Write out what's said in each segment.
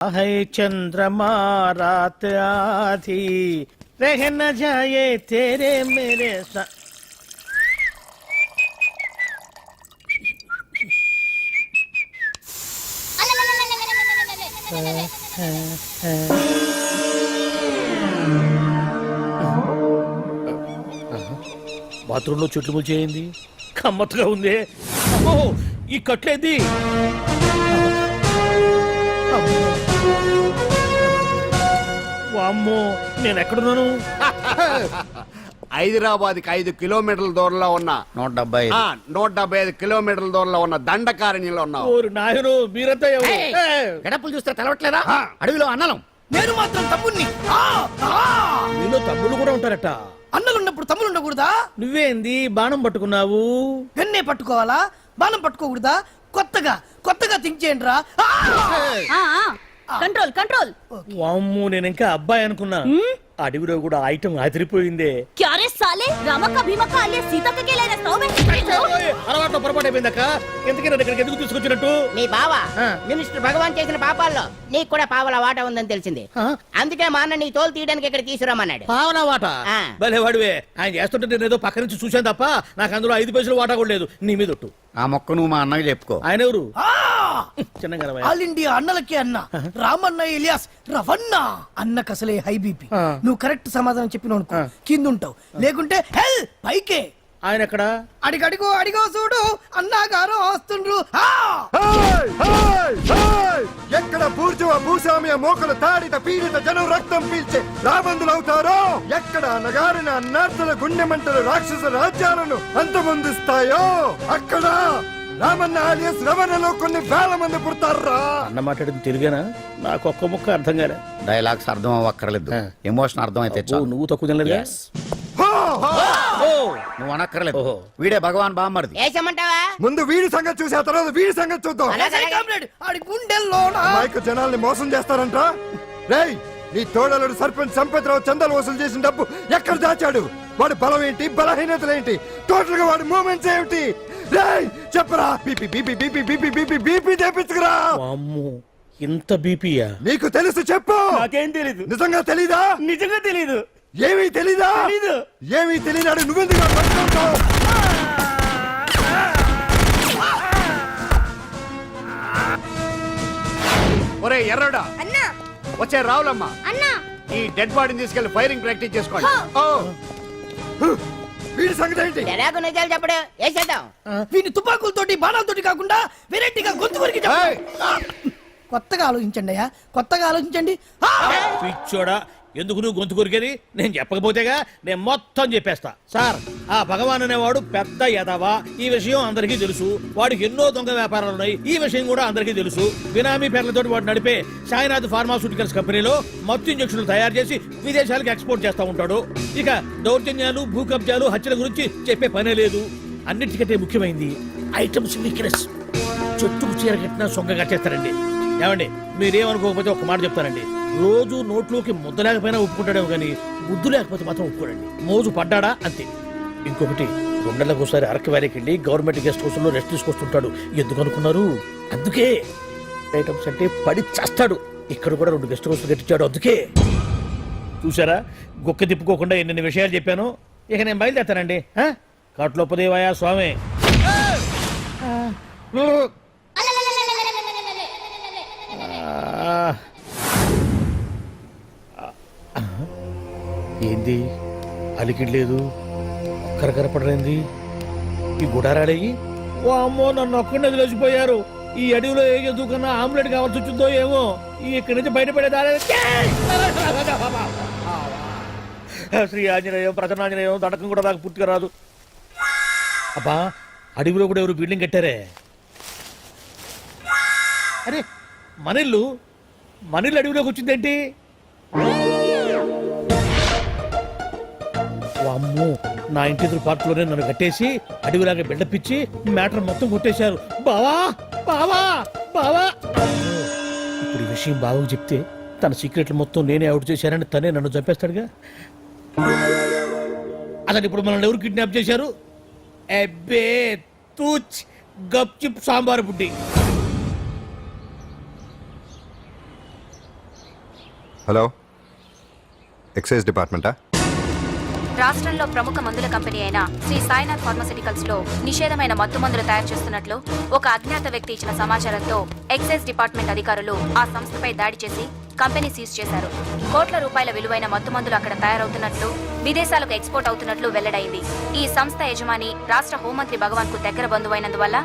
है चंद्रमा रात आधी रह न जाए तेरे मेरे साथ. బాత్రూంలో చుట్టుములు చేయింది కమ్మత్తుగా ఉంది. అమ్మో ఈ కట్లేది. వామ్మో నేను ఎక్కడున్నాను? హైదరాబాద్ కి 5 కిలోమీటర్ల దూరంలో ఉన్న 175 కిలోమీటర్ల దూరంలో ఉన్న దండకారణ్యంలో ఉన్నావు. నాయను మీరంతా ఎవరు? గడపలు చూస్తే తెలవట్లేదా? అడవిలో అన్నలం. నేను మాత్రం తమ్ముణ్ణి. మీలో తమ్ముళ్ళు కూడా ఉంటారట. అన్నలున్నప్పుడు తమ్ముడు ఉండకూడదా? నువ్వేంది బాణం పట్టుకున్నావు? గన్నే పట్టుకోవాలా? బాణం పట్టుకోకూడదా? కొత్తగా థింక్ చేయండి రా. Control control. వామ్మో నేను ఇంకా అబ్బాయి అనుకున్నా. అడవిలో కూడా ఐటమ్ అదిరిపోయిందే. క్యారే సాలే రామక్క భీమక్క అలియా సీతక్క కేలైన స్టవ్ అలవాటు పొరపాటు అయిపోయిందక్క. ఎందుకైనా ఇక్కడికి ఎందుకు తీసుకొచ్చినట్టు? నీ బావ మినిస్టర్ భగవాన్ చేసిన పాపాల్లో నీకు కూడా పావల వాట ఉందని తెలిసింది. అందుకే మా అన్న నీ తోలు తీయడానికి ఇక్కడ తీసుకురామన్నాడు. పావలా వాట? భలే వాడివే. ఆయన చేస్తుంటే నేను ఏదో పక్క నుంచి చూశాను తప్ప నాకు అందులో 5 పైసలు వాటా కూడా లేదు. నీ మీద ఒట్టు. ఆ మొక్క నువ్వు మా అన్నకి చెప్పుకో. ఆయన ఎవరు? చిన్నగా ఆల్ ఇండియా అన్నలకి అన్న రామన్న ఇలియాస్ రవన్న. అన్నకు అసలే హై బీపీ. నువ్వు కరెక్ట్ సమాధానం చెప్పిన కింద ఉంటావు, లేకుంటే హెల్ పైకే. ఆయన ఎక్కడ? అడిగో చూడు అన్నగారు వస్తుండ్రు. ఎక్కడ బూర్జువ భూస్వామ్య మోకల తాడిత పీడిత జనం రక్తం పీల్చే రాబందులవుతారో, ఎక్కడ నగారిన అన్నార్థుల గుండె మంటలు రాక్షస రాజ్యాలను అంతమొందిస్తాయో, అక్కడ రామన్న ఆలియస్ రవణలో కొన్ని వేల మంది పుడతారా. అన్న మాట్లాడింది తెలుగేనా? నాకు ఒక్క ముక్క అర్థం కాలే. డైలాగ్స్ అర్థం అవ్వక్కర్లేదు, ఎమోషన్ అర్థం అయితే నువ్వు తక్కువ తినలేదు. నువ్వు అనక్కర్లేదు. వీడే భగవాన్ బామ్మర్ది. ముందు వీడి సంగతి చూసి ఆ తర్వాత వీడి సంగతి చూద్దాం. అమాయక జనాల్ని మోసం చేస్తారంట. రేయ్, నీ తోడలుడు సర్పంచ్ సంపత్రావు చందాలు వసూలు చేసిన డబ్బు ఎక్కడ దాచాడు? వాడి బలం ఏంటి, బలహీనతలు ఏంటి, టోటల్ గా వాడి మూమెంట్స్ ఏమిటి? రేయ్ చెప్పరా. BP BP BP BP BP BP తెప్పించుకురా. ఇంత బీపీయా? నీకు తెలుసు చెప్పు. నాకేం తెలీదు. నిజంగా తెలీదా? నిజంగా తెలీదు. ఏమీ తెలీదా? ఏమీ తెలియనాడు నువ్వెందుకు పట్టుకుంటావు? ఒరే ఎర్రడా, వచ్చే రావులమ్మ, ఈ డెడ్ బాడీని తీసుకెళ్లి ఫైరింగ్ ప్రాక్టీస్ చేసుకోండి. వీడి సంగతి ఏంటి? నిజాలు చెప్పడు వేసేద్దాం. వీని తుపాకులతోటి బాణాలతోటి కాకుండా వెరైటీగా గొంతు వరకు కొత్తగా ఆలోచించండి అయ్యా, కొత్తగా ఆలోచించండి. పిచ్చోడా, ఎందుకు నువ్వు గొంతు కొరికేది? నేను చెప్పకపోతేగా నేను మొత్తం చెప్పేస్తా. సార్, ఆ భగవాన్ అనేవాడు పెద్ద యదవా. ఈ విషయం అందరికీ తెలుసు. వాడికి ఎన్నో దొంగ వ్యాపారాలు ఉన్నాయి. ఈ విషయం కూడా అందరికీ తెలుసు. బినామీ పేర్లతో వాడు నడిపే సాయినాథ్ ఫార్మాస్యూటికల్స్ కంపెనీలో మత్తు ఇంజక్షన్లు తయారు చేసి విదేశాలకు ఎక్స్పోర్ట్ చేస్తా ఉంటాడు. ఇక దౌర్జన్యాలు, భూ కబ్జాలు, హత్యల గురించి చెప్పే పనే లేదు. అన్నిటికంటే ముఖ్యమైనది ఐటమ్స్ వీక్నెస్. చెట్టుకు చీర కట్టినా సొంగగా చేస్తారండి. ఏమండి, మీరేమనుకోకపోతే ఒక మాట చెప్తారండి. రోజు నోట్లోకి ముద్ద లేకపోయినా ఒప్పుకుంటాడేమో కానీ ముద్దు లేకపోతే మాత్రం ఒప్పుకోడండి. మోజు పడ్డాడా అంతే. ఇంకొకటి, 2 నెలలకు ఒకసారి అరకు వ్యాలీకి వెళ్ళి గవర్నమెంట్ గెస్ట్ హౌస్ లో రెస్ట్ తీసుకొస్తుంటాడు. ఎందుకు అనుకున్నారు? అందుకే. ఐటమ్స్ అంటే పడి చేస్తాడు. ఇక్కడ కూడా 2 గెస్ట్ హౌస్ కట్టించాడు. అందుకే. చూసారా, గుక్క తిప్పుకోకుండా ఎన్ని విషయాలు చెప్పాను. ఇక నేను బయలుదేరుతానండి. కాట్లోపదేవాయ స్వామి. ఏంది అలికిడ్ లేదు, కరకరపడరేంది? ఈ గుడారాడయ్యి ఓ అమ్మో నన్ను ఒక్కడిని వదిలేసిపోయారు. ఈ అడవిలో ఏ జంతువుకన్నా ఆమ్లెట్ కావాల్సి వచ్చిందో ఏమో. ఇక్కడి నుంచి బయటపడేదారే. శ్రీ ఆంజనేయం, ప్రసన్నాంజనేయం, దడకం కూడా దాకా పూర్తిగా రాదు. అబ్బా, అడవిలో కూడా ఎవరు బిల్డింగ్ కట్టారే. అరే, మనిల్లు అడవిలోకి వచ్చిందేంటి? అమ్మో, నా ఇంటి ఎదురు పార్కులోనే నన్ను కట్టేసి అడవిలాగా బిల్డపిచ్చి మ్యాటర్ మొత్తం కొట్టేశారు. బావా బావా బావా. ఇప్పుడు ఈ విషయం బావకు చెప్తే తన సీక్రెట్లు మొత్తం నేనే అవుట్ చేశానని తనే నన్ను చంపేస్తాడుగా. అసలు ఇప్పుడు మనల్ని ఎవరు కిడ్నాప్ చేశారు? అబ్బే తూచ్ గప్ చిప్ సాంబార్ బుడ్డి. హలో ఎక్సైజ్ డిపార్ట్మెంటా? రాష్ట్రంలో ప్రముఖ మందుల కంపెనీ అయిన శ్రీ సాయినాథ్ ఫార్మాస్యూటికల్స్ లో నిషేధమైన మత్తు మందులు తయారు చేస్తున్నట్లు ఒక అజ్ఞాత వ్యక్తి ఇచ్చిన సమాచారంతో ఎక్సైజ్ డిపార్ట్మెంట్ అధికారులు ఆ సంస్థపై దాడి చేసి కంపెనీ సీజ్ చేశారు. కోట్ల రూపాయల విలువైన మత్తు మందులు అక్కడ తయారవుతున్నట్లు, విదేశాలకు ఎక్స్పోర్ట్ అవుతున్నట్లు వెల్లడైంది. ఈ సంస్థ యజమాని రాష్ట్ర హోంమంత్రి భగవాన్ కు దగ్గర బంధువైనందువల్ల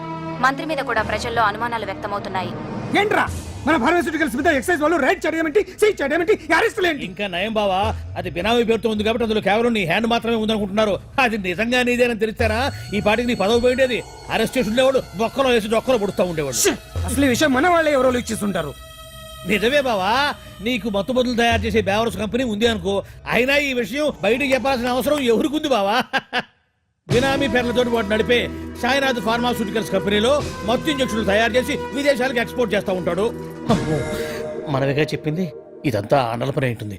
మంత్రి మీద కూడా ప్రజల్లో అనుమానాలు వ్యక్తమవుతున్నాయి. ఏంట్రా మన ఫార్మాస్యూటికల్స్ మీద ఎక్సైజ్ వాళ్ళు రైడ్ చేయడమేంటి, సీజ్ చేయడమేంటి, అరెస్టులు ఏంటి? ఇంకా నయం బావా, అది బినామీ పేరుతో ఉంది కాబట్టి అందులో కేవలం నీ హ్యాండ్ మాత్రమే ఉందనుకుంటున్నారు. అది నిజంగా నీదేనని తెలిస్తారా ఈ పాటికి నీ పదవి పోయిండేది. అరెస్ట్ చేసి ఉండేవాడు, బొక్కలో వేసి డొక్కలో పుడుతూ ఉండేవాడు. అసలు ఈ విషయం మన వాళ్ళే ఎవరో లీక్ చేస్తుంటారు. నిజమే బావా, నీకు మత్తు మందులు తయారు చేసే బేవరస్ కంపెనీ ఉంది అనుకో, అయినా ఈ విషయం బయటకు చెప్పాల్సిన అవసరం ఎవరికుంది బావా? బినామీ పేర్లతో వాడు నడిపే సాయినాథ్ ఫార్మాస్యూటికల్స్ కంపెనీలో మత్తు ఇంజక్షన్లు తయారు చేసి విదేశాలకు ఎక్స్పోర్ట్ చేస్తూ ఉంటాడు. అమ్మో, మనమేగా చెప్పింది, ఇదంతా ఆండల పని ఉంటుంది.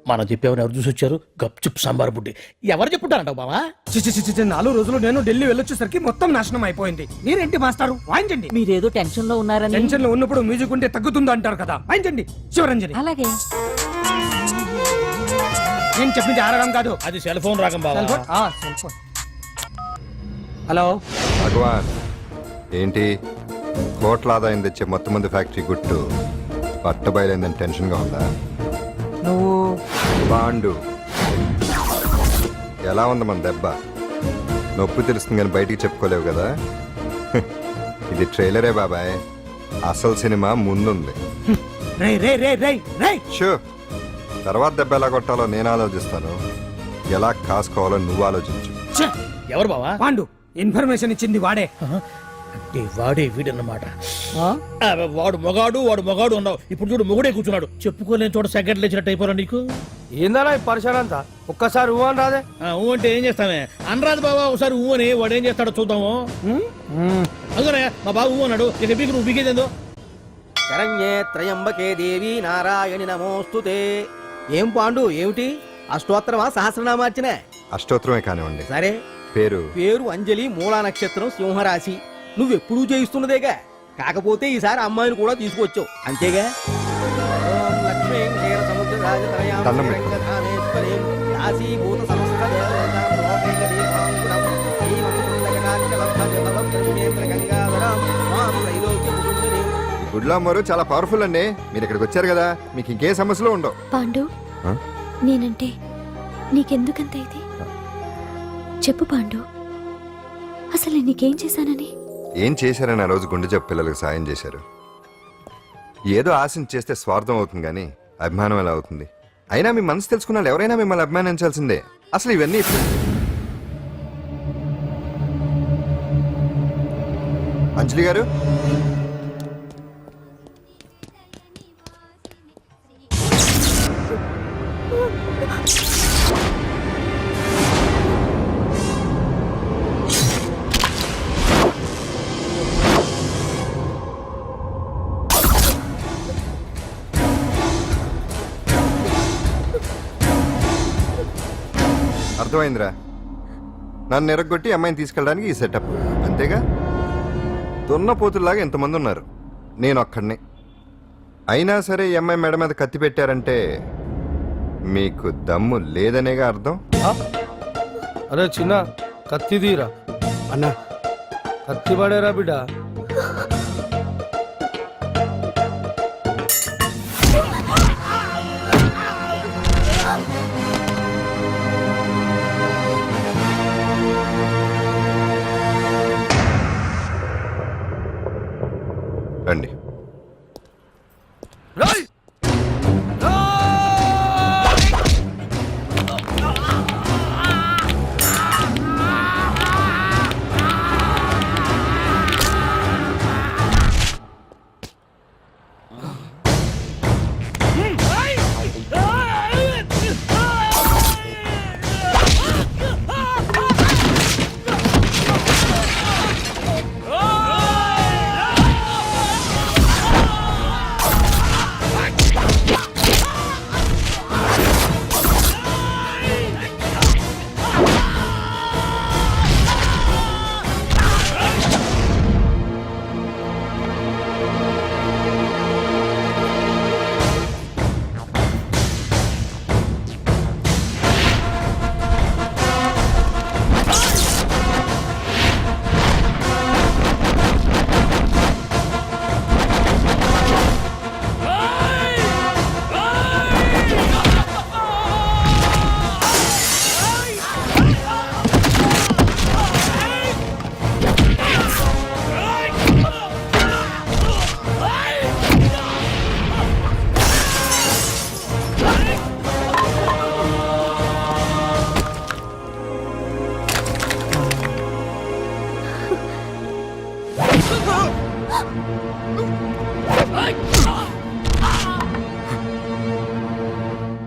మనం చెప్పేవని ఎవరు చూసి వచ్చారు? గప్చుప్ సాంబార్ బుడ్డి. ఎవరు చెప్పుంటారంటావు బావా? చిచి 4 రోజులు నేను ఢిల్లీ వెళ్ళొచ్చేసరికి మొత్తం నాశనం అయిపోయింది. మీరేంటి మాస్టారు, వాయించండి. మీరేదో టెన్షన్ లో ఉన్నారని. టెన్షన్ లో ఉన్నప్పుడు మ్యూజిక్ ఉంటే తగ్గుతుందో అంటారు కదా, వాయించండి. శివరంజని, అలాగే. నేను చెప్పింది ఆరడం కాదు. అది సెల్ ఫోన్ రాగం బావా. Cell phone. హలో భగవాన్, ఏంటి కోట్ల ఆదాయం తెచ్చే మొత్తం మంది ఫ్యాక్టరీ గుట్టు పట్టబయలైందని టెన్షన్గా ఉందా? నువ్వు బాండు ఎలా ఉంది మన దెబ్బ? నొప్పి తెలుస్తుంది కానీ బయటికి చెప్పుకోలేవు కదా. ఇది ట్రైలరే బాబాయ్, అసలు సినిమా ముందుంది. రేయ్ రేయ్ రేయ్ రేయ్ రేయ్ షూ, తర్వాత దెబ్బ ఎలా కొట్టాలో నేను ఆలోచిస్తాను, ఎలా కాసుకోవాలో నువ్వు ఆలోచించు. ఛే! ఎవరు బావా? పాండు ఇన్ఫర్మేషన్ ఇచ్చింది వాడే. అంటే వాడే వీడన్నమాట. వాడు మొగాడు అన్నావు, ఇప్పుడు చూడు మొగుడే కూర్చున్నాడు. చెప్పుకోలేని చోట సెకండ్ లేచినట్టు అయిపోరా నీకు. ఏందన్నా ఈ పరిశాన్ అంతా? ఒక్కసారి ఊ అని రాదే. ఊ అంటే ఏం చేస్తామే? అనరాదు బాబా, ఒకసారి ఊ అని. వాడు ఏం చేస్తాడో చూద్దాము. అందుకనే మా బాబు ఊ అన్నాడు, ఇక బీకు నువ్వు బీకేదేందో. శరణ్యే త్రయంబకే దేవి నారాయణి నమోస్తుతే. ఏం పాండు, ఏమిటి అష్టోత్తరమా సహస్రనామార్చనే? అష్టోత్తరమే కానివ్వండి. సరే, పేరు అంజలి, మూలా నక్షత్రం, సింహరాశి. నువ్వెప్పుడూ చేయిస్తున్నదేగా, కాకపోతే ఈసారి అమ్మాయిని కూడా తీసుకొచ్చావు అంతేగా. ఓం లక్ష్మీం క్షీరసముద్రరాజతనయాం దండం పెట్టు. శ్రీరంగధామేశ్వరీం దాసీభూత సమస్త దేవతాం లోకైకదీపాంకురం శ్రీమం పుండకటాక్షలబ్ధజలదం బ్రహ్మేంద్రగంగాధరాం మాం త్రైలోక్యకుటుంబినీం. ఈ గుడ్లో అమ్మరు చాలా పవర్ఫుల్ అండి. మీరు ఇక్కడికి వచ్చారు కదా, మీకు ఇంకే సమస్యలు ఉండవు. పాండు, ఆ? నేనంటే నీకెందుకంత ఇది? చెప్పు పాండు, అసలు నేను నీకేం చేశానని? ఏం చేశారని ఆ రోజు గుండె జబ్బు పిల్లలకు సాయం చేశారు. ఏదో ఆశించి చేస్తే స్వార్థం అవుతుంది కానీ అభిమానం ఎలా అవుతుంది? అయినా మీ మనసు తెలుసుకున్న వాళ్ళు ఎవరైనా మిమ్మల్ని అభిమానించాల్సిందే. అసలు ఇవన్నీ అంజలి గారు, అర్థమైందిరా. నన్ను ఎరగొట్టి అమ్మాయిని తీసుకెళ్ళడానికి ఈ సెటప్ అంతేగా. దున్నపోతుల్లాగా ఎంతమంది ఉన్నారు, నేను ఒక్కడిని. అయినా సరే ఈ అమ్మాయి మెడ మీద కత్తి పెట్టారంటే మీకు దమ్ము లేదనేగా అర్థం. అరే చిన్న కత్తి తీరా అన్న, కత్తి పడేరా బిడ్డ. రండి.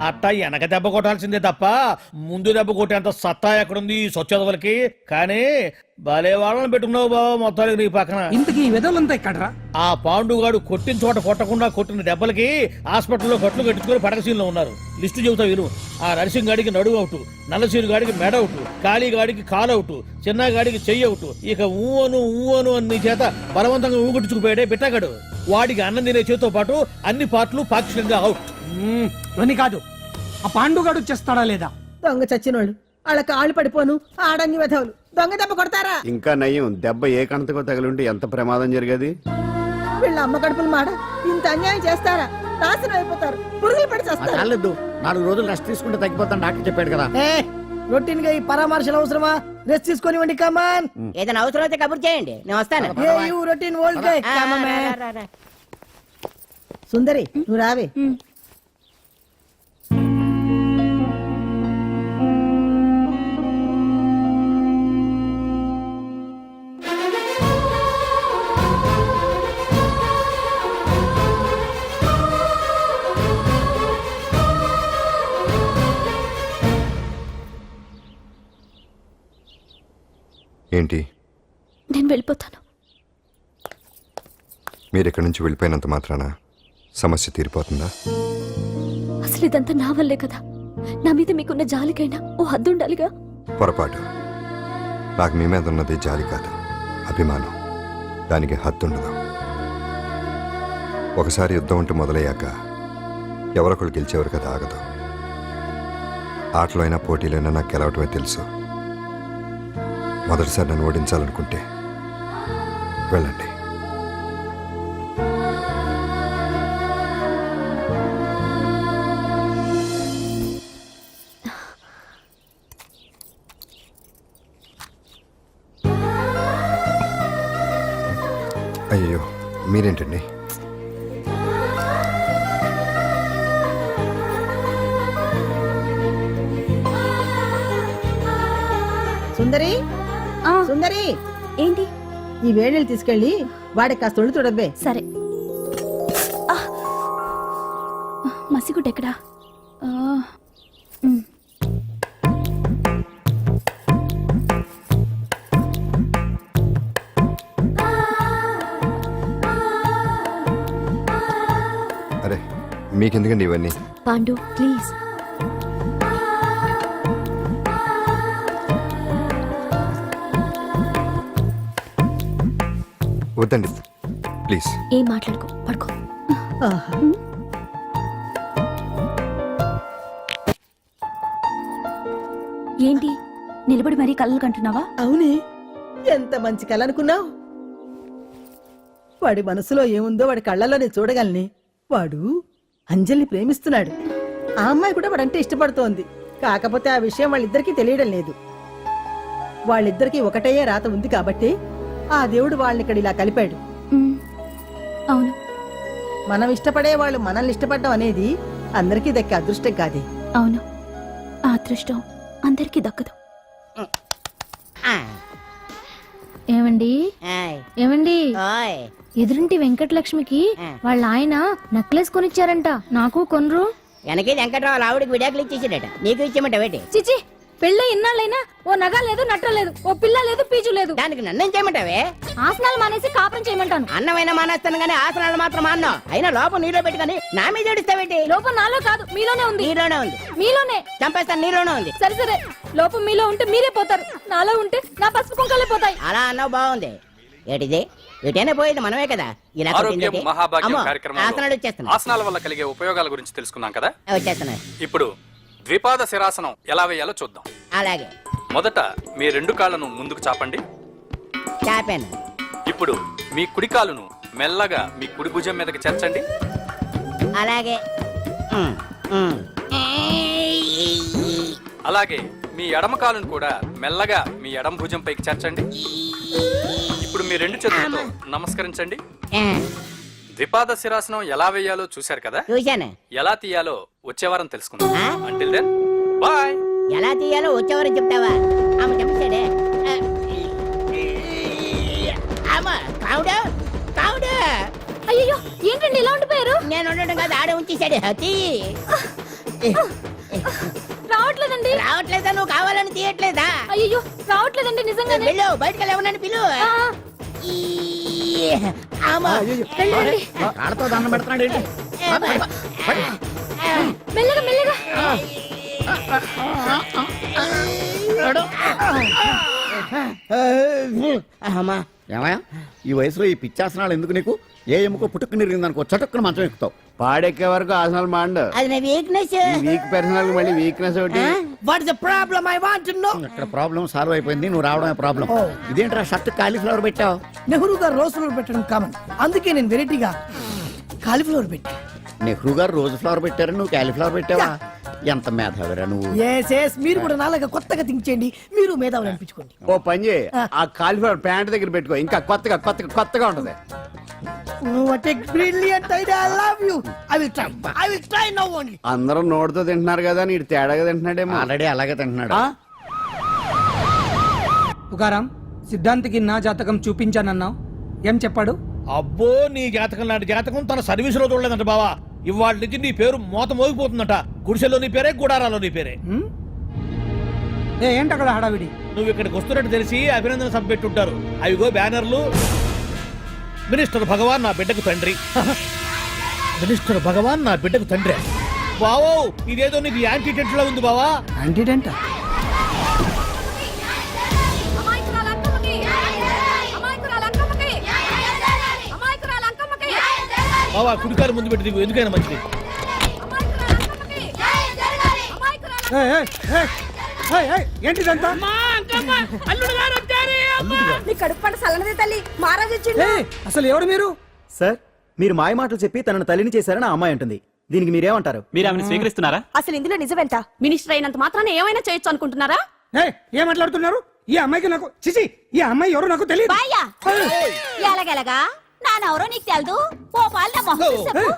అట్టా వెనక దెబ్బ కొట్టాల్సిందే తప్ప ముందు దెబ్బ కొట్టేంత సత్తా ఎక్కడుంది ఈ సొచ్చదవలకి. కానీ భలే వాళ్ళని పెట్టుకున్నావు బాబు మొత్తానికి నీ పక్కన. ఇంతకీ ఈ విధవులంతా ఎక్కడరా? ఆ పాండుగాడు కొట్టిన చోట కొట్టకుండా కొట్టిన దెబ్బలకి హాస్పిటల్లో కట్లు కట్టుకుని పడకసీన్లో ఉన్నారు. లిస్టు చెబుతా విను. ఆ నరసింగ్ గాడికి నడువు అవుట్, నల్లసీరు గాడికి మెడ అవుట్, కాళీ గాడికి కాలు అవుట్, చిన్న గాడికి చెయ్యి అవుట్. ఇక ఊవను అని నీ చేత బలవంతంగా ఊగుట్టుకుపోయాడే బిట్టగాడు. వాడికి అన్నం తినే చేతితో పాటు అన్ని పార్ట్లు పాక్షికంగా అవుట్. అని కాదు, ఆ పాండుగాడు వచ్చేస్తాడా లేదా? దొంగ చచ్చినోళ్ళు వాళ్ళ కాళ్ళు పడిపోను ఆడంగి వెధవులు దొంగ దెబ్బ కొడతారా? ఇంకా నయ్యం, దెబ్బ ఏ కణతకో తగిలింటే ఎంత ప్రమాదం జరిగేది. వీళ్ళ అమ్మ కడుపులు మాడ ఇంత అన్యాయం చేస్తారా? నాశనం అయిపోతారు, పురుగులు పడి చేస్తారు. 4 రోజులు రెస్ట్ తీసుకుంటే తగ్గిపోతాను డాక్టర్ చెప్పాడు కదా. రొటీన్ గా ఈ పరామర్శలు అవసరమా? రెస్ట్ తీసుకొని కమాన్. ఏదైనా అవసరం అయితే కబుర్ చేయండి, నేను వస్తాను. Routine old guy. సుందరి నువ్వు రావే. ఏంటి? నేను వెళ్ళిపోతాను. మీరు ఇక్కడి నుంచి వెళ్ళిపోయినంత మాత్రాన సమస్య తీరిపోతుందా? అసలు ఇదంతా నా వల్లే కదా. నా మీద మీకున్న జాలికైనా ఓ హద్దు ఉండాలిగా. పొరపాటు. నాకు మీ మీద ఉన్నది జాలి కాదు, అభిమానం. దానికి హద్దుండదు. ఒకసారి యుద్ధం అంటూ మొదలయ్యాక ఎవరొకరు గెలిచేవారు కదా ఆగదు. ఆటలో అయినా పోటీలైనా నాకు గెలవటమే తెలుసు. మొదటిసారి నన్ను ఓడించాలనుకుంటే వెళ్ళండి. అయ్యో మీరేంటండి? సుందరి సుందరి, ఏంటి? ఈ వేణీళ్ళు తీసుకెళ్ళి వాడికి కాస్త ఒళ్ళు తుడబ్బే. సరే. మసిగుడ్డ ఎక్కడా? అరే మీకెందుకండి ఇవన్నీ? పాండు ప్లీజ్. వద్దండి ప్లీజ్. ఏం మాట్లాడుకో, పడుకో. ఏంటి నిలబడి మరీ కళ్ళు కంటున్నావా? అవునే, ఎంత మంచి కళ అనుకున్నావు. వాడి మనసులో ఏముందో వాడి కళ్ళలో నేను చూడగలని. వాడు అంజలిని ప్రేమిస్తున్నాడు. ఆ అమ్మాయి కూడా వాడంటే ఇష్టపడుతోంది. కాకపోతే ఆ విషయం వాళ్ళిద్దరికీ తెలియడం లేదు. వాళ్ళిద్దరికీ ఒకటయ్యే రాత ఉంది కాబట్టి ఆ దేవుడు వాళ్ళని ఇక్కడ ఇలా కలిపాడు. అవును, మనం ఇష్టపడే వాళ్ళు మనల్ని ఇష్టపడడం అనేది అందరికీ దక్కే అదృష్టం కాదే. అవును, ఆ అదృష్టం అందరికీ దక్కదు. ఏమండి ఆయ్, ఏమండి ఓయ్. ఎదురింటి వెంకటలక్ష్మికి వాళ్ళ ఆయన నెక్లెస్ కొనిచ్చారంట, నాకు కొనరు. వెనకే వెంకట్రావు ఆవిడకి విడాకులు ఇచ్చేసాడట, నీకు ఇచ్చేమంట వేటి? చిచి, పెళ్ళి ఇన్నాళ్ళైనా ఓ నగ లేదు, నట్ట లేదు, ఓ పిల్ల లేదు, పీచు లేదు. దానికి నన్నేం చేయమంటావే? ఆసనాలు మానేసి కాపురం చేయమంటాను. అన్నమైన మానేస్తాను గానీ ఆసనాలు మాత్రం మాన్నో. అయినా లోపం నీలో పెట్టుకొని నా మీద ఏడుస్తావేటి? లోపం నాలో కాదు, మీలోనే ఉంది. నీలోనే ఉంది. మీలోనే చంపేస్తాను, నీలోనే ఉంది. సరే సరే, లోపం మీలో ఉంటే మీరే పోతారు, నాలో ఉంటే నా పసుపు కుంకాలే పోతాయి. అలా అన్నావు, బాగుంది. ఏటిది? ఎటైనా పోయేది మనమే కదా. ఇలా ఆరోగ్యం కొట్టిందేటి? మహాభాగ్యం అమ్మో, కార్యక్రమంలో ఆసనాలు వచ్చేస్తున్నాయి. ఆసనాల వల్ల కలిగే ఉపయోగాల గురించి తెలుసుకున్నాం కదా. వచ్చేస్తున్నాయి. ఇప్పుడు ద్విపాద శిరాసనం ఎలా వేయాలో చూద్దాం. అలాగే మొదట మీ 2 కాళ్ళను ముందుకు చాపండి. చాపాను. ఇప్పుడు మీ కుడి కాలును మెల్లగా మీ కుడి భుజం మీదకి చేర్చండి. అలాగే. ఉమ్, ఉమ్. అలాగే మీ ఎడమ కాలును కూడా మెల్లగా మీ ఎడమ భుజం పైకి చేర్చండి. ఇప్పుడు మీ 2 చేతులతో నమస్కరించండి. ద్విపాద శిరాసనం ఎలా వేయాలో చూశారు కదా. చూశాను. ఎలా తీయాలో వచ్చే వారం తెలుసుకుందాం. Until then bye. ఎలా తీయాలో వచ్చేవారు చెప్తావా? ఆమె చెప్పాడే. కావుడు కావుడు. అయ్యో, ఏంటండి ఇలా ఉండిపోయారు? నేను ఉండడం కాదు, ఆడే ఉంచేసాడు. రావట్లేదండి. రావట్లేదా? నువ్వు కావాలని తీయట్లేదా? అయ్యో రావట్లేదండి నిజంగానే. వెళ్ళు, బయటకు వెళ్ళవనని పిలు. ఆ, ఈ, ఆమా. వెళ్ళండి. ఆడతో దండం పెడుతున్నాడు ఏంటి? మెల్లగా మెల్లగా. అమ్మా. ఏమయ్యా ఈ వయసులో ఈ పిచ్చాసనాలు ఎందుకు నీకు? ఏ ఎముకో పుట్టుకుని నిరిగిందనుకో చటుక్కున మంచం ఎక్కుతావు. పాడెక్కే వరకు ఆసనాలు మాండు. అది నా వీక్నెస్. వీక్ పర్సనల్ మళ్ళీ వీక్నెస్ ఒకటి. What is the problem? I want to know. ఇక్కడ ప్రాబ్లం సాల్వ్ అయిపోయింది, నువ్వు రావడమే ప్రాబ్లం. ఇదేంట్రా షర్ట్ కాలీఫ్లవర్ పెట్టావు? నెహ్రూ గారు రోజ్ ఫ్లవర్ పెట్టడం కామన్, అందుకే నేను వెరైటీగా కాలీఫ్లవర్ పెట్టా. నెహ్రూ గారు రోజు ఫ్లవర్ పెట్టారు, నువ్వు కాలీఫ్లవర్ పెట్టావా? ఎంత మేధావిరా నువ్వు. మీరు కూడా నాలాగా కొత్తగా థింక్ చేయండి, మీరు మేధావులు అనిపించుకోండి. ఓ పని చేయి, ఆ కాలిఫ్లవర్ ప్యాంట్ దగ్గర పెట్టుకో, ఇంకా కొత్తగా ఉంటది. What a brilliant idea. I love you. I will try now only. అందరూ నోటితో తింటున్నారు కదా, నీడు తేడాగా తింటున్నాడేమో. ఆల్రెడీ అలాగే తింటున్నాడు. తుకారాం, సిద్ధాంతికి నా జాతకం చూపించానన్నావు, ఏం చెప్పాడు? అబ్బో, నీ జాతకం లాంటి జాతకం తన సర్వీసులో చూడలేదంట బావా. ఇవాళ నుంచి నీ పేరు మోత మోగిపోతుందట. గుడిసెలో నీ పేరే, గుడారాలో నీ పేరే. ఏంటి అక్కడ హడావిడి? నువ్వు ఇక్కడికి వస్తున్నట్టు తెలిసి అభినందన సభ పెట్టుంటారు. అవిగో బ్యానర్లు. మినిస్టర్ భగవాన్ నా బిడ్డకు తండ్రి. మినిస్టర్ భగవాన్ నా బిడ్డకు తండ్రి. బావో, ఇదేదో నీకు యాంటీ టెంట్ లో ఉంది బావా. యాంటీడెంట్? బావా, కుడికారు ముందు పెట్టి దిగు, ఎందుకైనా మంచిది. ఏంటిదంతా? అసలు ఎవరు మీరు? సార్, మీరు మాయ మాటలు చెప్పి తనను తల్లిని చేశారని ఆ అమ్మాయి అంటుంది. దీనికి మీరేమంటారు? మీరు ఆమెను స్వీకరిస్తున్నారా? అసలు ఇందులో నిజమేంట? మినిస్టర్ అయినంత మాత్రాన ఏమైనా చేయొచ్చు అనుకుంటున్నారా? ఏం మాట్లాడుతున్నారు? ఈ అమ్మాయికి నాకు చిచి, ఈ అమ్మాయి ఎవరు నాకు తెలియదు. ఎలాగెలగా నానెవరో నీకు తెలదు. ఓ పాలన మొహం చెప్పు.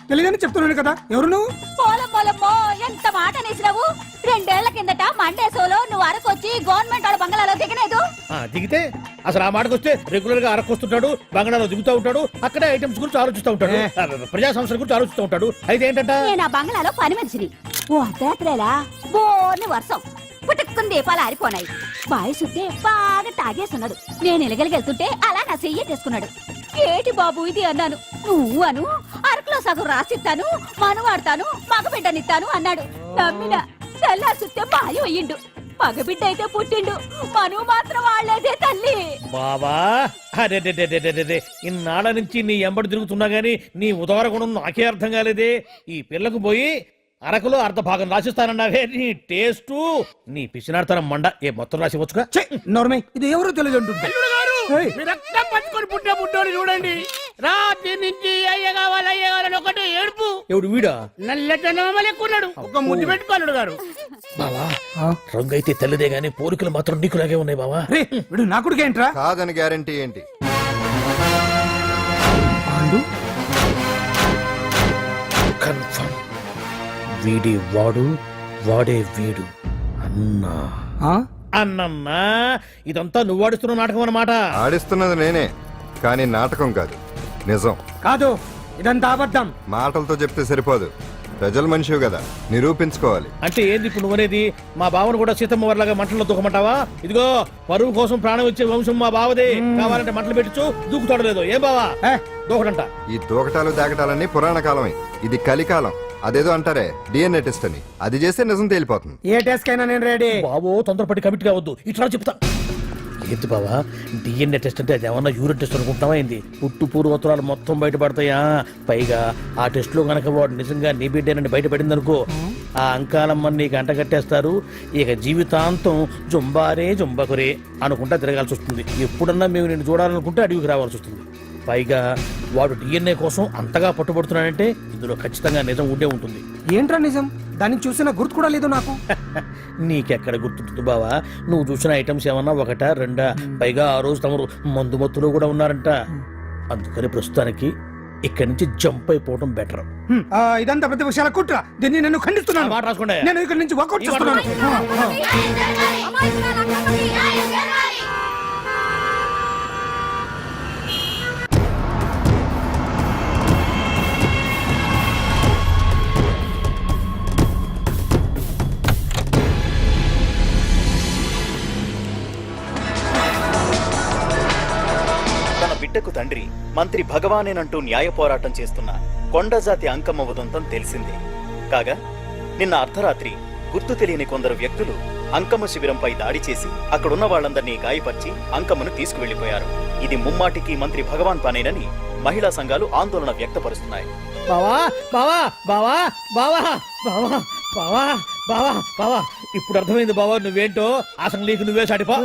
తెలియదని చెప్తున్నాను కదా, ఎవరు నువ్వు? పోలమ్మో ఎంత మాట అనేసినావు. 2 ఏళ్ల కిందట మండేసోలో నువ్వు అరకొచ్చి గవర్నమెంట్ వాళ్ళ బంగాళాలో దిగలేదు. దిగితే అసలు ఆ మాటకు వస్తే రెగ్యులర్ గా అరకొస్తుంటాడు, బంగాళాలో దిగుతూ ఉంటాడు, అక్కడే ఐటమ్స్ గురించి ఆలోచిస్తూ ఉంటాడు, ప్రజా సంస్థల గురించి ఆలోచిస్తూ ఉంటాడు. అయితే ఏంటంట, నేను ఆ బంగాళాలో పని మనిషిని. ఓ అర్ధరాత్రేలా బోర్ని వర్షం పుట్టుకుని దీపాలు ఆరిపోనాయి. బాయ్ సుట్టే బాగా తాగేస్తున్నాడు. నేను ఎలగలిగెళ్తుంటే అలా నా చెయ్యి తీసుకున్నాడు. ఏటి బాబు ఇది అన్నాను. నువ్వు అను, అరకులో సగం రాసిస్తాను, మనవాడతాను, మగబిడ్డనిస్తాను అన్నాడు. నమ్మిన తెల్లారి సుట్టే మాయం అయ్యిండు. మగబిడ్డ అయితే పుట్టిండు, మనువు మాత్రం వాళ్ళేదే తల్లి. బాబా అరే ఇన్నాళ్ళ నుంచి నీ ఎంబడి తిరుగుతున్నా గానీ నీ ఉదార గుణం నాకే అర్థం కాలేదే. ఈ పిల్లకు పోయి అరకులో అర్ధ భాగం రాసిస్తానన్నావే, నీ టేస్టు నీ పిచ్చినాడతనం మండ. ఏ మొత్తం రాసివచ్చుగా. నోర్మై, ఇది ఎవరో తెలియదు అంటుంది. రక్తం పట్టుకొని పుట్టే పుట్టోడు చూడండి. రాత్రి నుంచి అయ్య కావాలని ఒకటే ఏడుపు. ఎవడు వీడా? నల్లెక్కున్నాడు. ఒక ముద్దు పెట్టుకోలేడు గారు. బావా, రంగు అయితే తెల్లదే గానీ పోలికలు మాత్రం నీకులాగే ఉన్నాయి బావా. వీడు నా కొడుకు ఏంట్రా? కాదని గ్యారంటీ ఏంటి? కన్ఫర్మ్ వీడి వాడు, వాడే వీడు. అన్నా అన్నమ్మా, ఇదంతా నువ్వు ఆడిస్తున్న నాటకం అన్నమాట. ఆడిస్తున్నది నేనే, కానీ నాటకం కాదు, నిజం. కాదు, ఇదంతా అబద్ధం. మాటలతో చెప్తే సరిపోదు, ప్రజల మనిషివి కదా, నిరూపించుకోవాలి. అంటే ఏంది ఇప్పుడు నువ్వనేది? మా బావను కూడా సీతమ్మ వారిలాగా మంటల్లో దూకమంటావా? ఇదిగో, పరువు కోసం ప్రాణం ఇచ్చే వంశం మా బావదే. కావాలంటే మంటలు పెట్టచ్చు, దూకుతాడు లేదు. ఏం బావా దూకడంట? ఈ దూకటాలు దాకటాలన్నీ పురాణ కాలమే, ఇది కలికాలం. అదేదో అంటారే డిఎన్ఏ టెస్ట్ అని, అది చేస్తే నిజం తేలిపోతుంది. ఏ టెస్ట్ కైనా నేను రెడీ. బావో, తొందరపడి కమిట్ కావద్దు, ఇట్లా చెప్తా. ఏంటి బావా, డిఎన్ఏ టెస్ట్ అంటే అది ఏమన్నా యూరిన్ టెస్ట్ అనుకుంటున్నావా ఏంది? పుట్టు పూర్వోత్తరాలు మొత్తం బయటపడతాయా? పైగా ఆ టెస్ట్ లో గనక వాడు నిజంగా నీ బిడ్డేనని బయటపడింది అనుకో, ఆ అంకాలమ్మని నీకు అంట కట్టేస్తారు. ఇక జీవితాంతం జుంబారే జుంబకురే అనుకుంటా తిరగాల్సి వస్తుంది. ఎప్పుడన్నా మేము నేను చూడాలనుకుంటే అడవికి రావాల్సి వస్తుంది. పైగా వాడు డిఎన్ఏ కోసం అంతగా పట్టుబడుతున్నాడంటే ఇందులో ఖచ్చితంగా నిజం ఉండే ఉంటుంది. ఏంట్రా నిజం? దాన్ని చూసిన గుర్తు కూడా లేదు నాకు. నీకెక్కడ గుర్తుంటుంది బావా? నువ్వు చూసిన ఐటమ్స్ ఏమన్నా ఒకటా రెండా? పైగా ఆ రోజు తమరు మందు మత్తులో కూడా ఉన్నారంట. అందుకని ప్రస్తుతానికి ఇక్కడి నుంచి జంప్ అయిపోవడం బెటర్. ఇదంతా పెద్ద విషయాల కుట్ర. దీన్ని నేను ఖండిస్తున్నాను. మాట రాసుకోండి. నేను ఇక్కడి నుంచి వాకౌట్ చేస్తున్నాను. తండ్రి మంత్రి భగవానేనంటూ న్యాయ పోరాటం చేస్తున్న కొండజాతి అంకమ్మ ఉదంతం తెలిసిందే. కాగా నిన్న అర్ధరాత్రి గుర్తు తెలియని కొందరు వ్యక్తులు అంకమ్మ శిబిరంపై దాడి చేసి అక్కడున్న వాళ్ళందరినీ గాయపరిచి అంకమ్మను తీసుకువెళ్లిపోయారు. ఇది ముమ్మాటికి మంత్రి భగవాన్ పనేనని మహిళా సంఘాలు ఆందోళన వ్యక్తపరుస్తున్నాయి. బావా బావా బావా బావా బావా బావా బావా బావా ఇప్పుడు అర్థమైంది బావా నువ్వేంటో. అసలు నీకు నువ్వే సాటిపో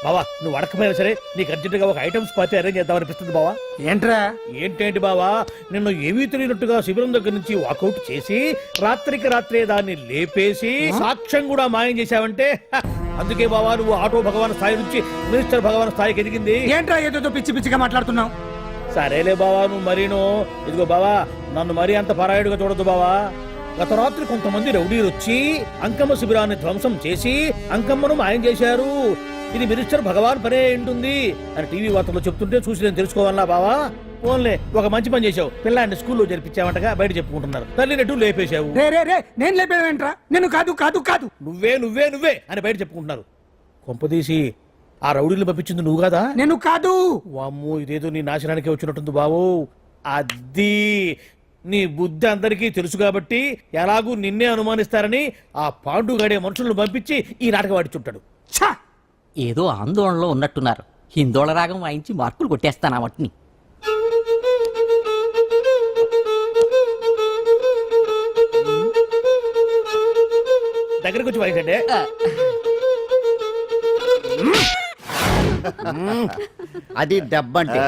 బావా. నువ్వు అడకపోయినా సరే నీకు అర్జెంటుగా ఒక ఐటమ్స్ పార్టీ అరేంజ్ చేద్దామనిపిస్తుంది బావా. ఏంట్రా? ఏంటేంటి బావా, నిన్ను ఏమీ తెలియనట్టుగా శిబిరం దగ్గర నుంచి వాకౌట్ చేసి రాత్రికి రాత్రే దాన్ని లేపేసి సాక్ష్యం కూడా మాయం చేశావంటే అందుకే బావా నువ్వు ఆటో భగవాన్ స్థాయి నుంచి మినిస్టర్ భగవాన్ స్థాయికి ఎదిగింది. ఏంట్రా ఏదో పిచ్చి పిచ్చిగా మాట్లాడుతున్నావు? సరేలే బావా నువ్వు మరీను. ఇదిగో బావా నన్ను మరీ అంత పరాయుడుగా చూడద్దు బావా. గత రాత్రి కొంతమంది రౌడీలు వచ్చి అంకమ్మ శిబిరాన్ని ధ్వంసం చేసి అంకమ్మను మాయం చేశారు. ఇది మినిస్టర్ భగవాన్ పనే ఉంటుంది అని టీవీ వార్తల్లో చెప్తుంటే చూసి నేను తెలుసుకోవాలా బావా. ఓన్లే ఒక మంచి పని చేశావు, పిల్లాన్ని స్కూల్లో జరిపించావంటగా బయట చెప్పుకుంటున్నారు. తల్లినట్టు లేపేశావు. నేను లేపేవేంట్రా? నేను కాదు కాదు కాదు నువ్వే నువ్వే నువ్వే అని బయట చెప్పుకుంటున్నారు. కొంపదీసి ఆ రౌడీలు పంపించింది నువ్వు కాదా? నేను కాదు. వామ్మో ఇదేదో నీ నాశనానికి వచ్చినట్టుంది బావు. అది నీ బుద్ధి అందరికీ తెలుసు కాబట్టి ఎలాగూ నిన్నే అనుమానిస్తారని ఆ పాండుగాడే మనుషులను పంపించి ఈ నాటకం ఆడిచుంటాడు. ఏదో ఆందోళనలో ఉన్నట్టున్నారు. హిందోళ రాగం వాయించి మార్కులు కొట్టేస్తాను ఆ మట్టిని. దగ్గరకు వచ్చి వాయించండి. అది దెబ్బంటే.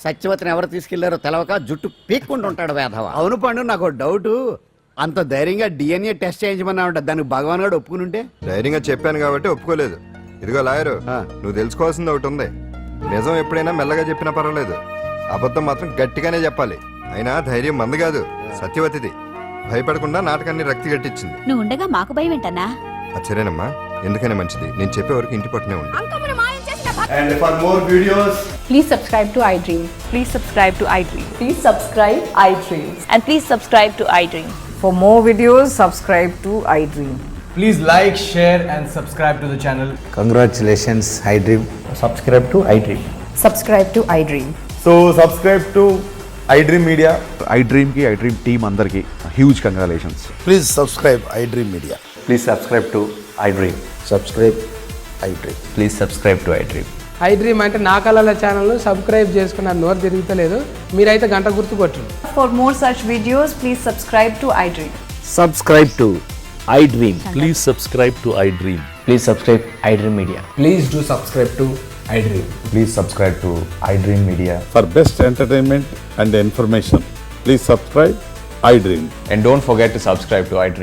సత్యవతిని ఎవరు తీసుకెళ్లారో తెలవక జుట్టు పీక్కుంటూ ఉంటాడు వేధవ. అవును పండు, నాకు డౌట్. అంత ధైర్యంగా డిఎన్ఏ టెస్ట్ చేయించమన్నా ఉంటా, దానికి భగవాన్ గారు ఒప్పుకుని ఉంటే. ధైర్యంగా చెప్పాను కాబట్టి ఒప్పుకోలేదు. ఇదిగో లాయరు, నువ్వు తెలుసుకోవాల్సింది ఒకటి ఉంది. నిజం ఎప్పుడైనా మెల్లగా చెప్పినా పర్వాలేదు, అబద్ధం మాత్రం గట్టిగానే చెప్పాలి. అయినా ధైర్యం మంది కాదు, సత్యవతిది. భయపడకుండా నాటకాన్ని రక్తి గట్టించింది. నువ్వు ఉండగా మాకు భయం ఏంటన్నా? సరేనమ్మా, ఎందుకనే మంచిది. నేను చెప్పే వరకు ఇంటి పట్టునే ఉంది. And for more videos, Please subscribe to iDream. Please subscribe to iDream. Please subscribe iDream. And please subscribe to iDream. For more videos, subscribe to iDream. Please like, share and subscribe to the channel. Congratulations iDream. Subscribe to iDream. Subscribe to iDream. so subscribe to iDream Media. iDream కి iDream team అందరికి huge congratulations. Please subscribe iDream Media. Please subscribe to iDream. Subscribe iDream. Please subscribe to iDream. iDream అంటే నా కళల channel subscribe చేసుకున్న నోరు తిరుగుతలేదు. మీరైతే గంట గుర్తు కొట్టండి. For more such videos, please subscribe to iDream. Subscribe to iDream. Please subscribe to iDream. Please subscribe iDream Media. Please do subscribe to iDream. Please subscribe to iDream Media. For best entertainment and information, please subscribe iDream. And don't forget to subscribe to iDream.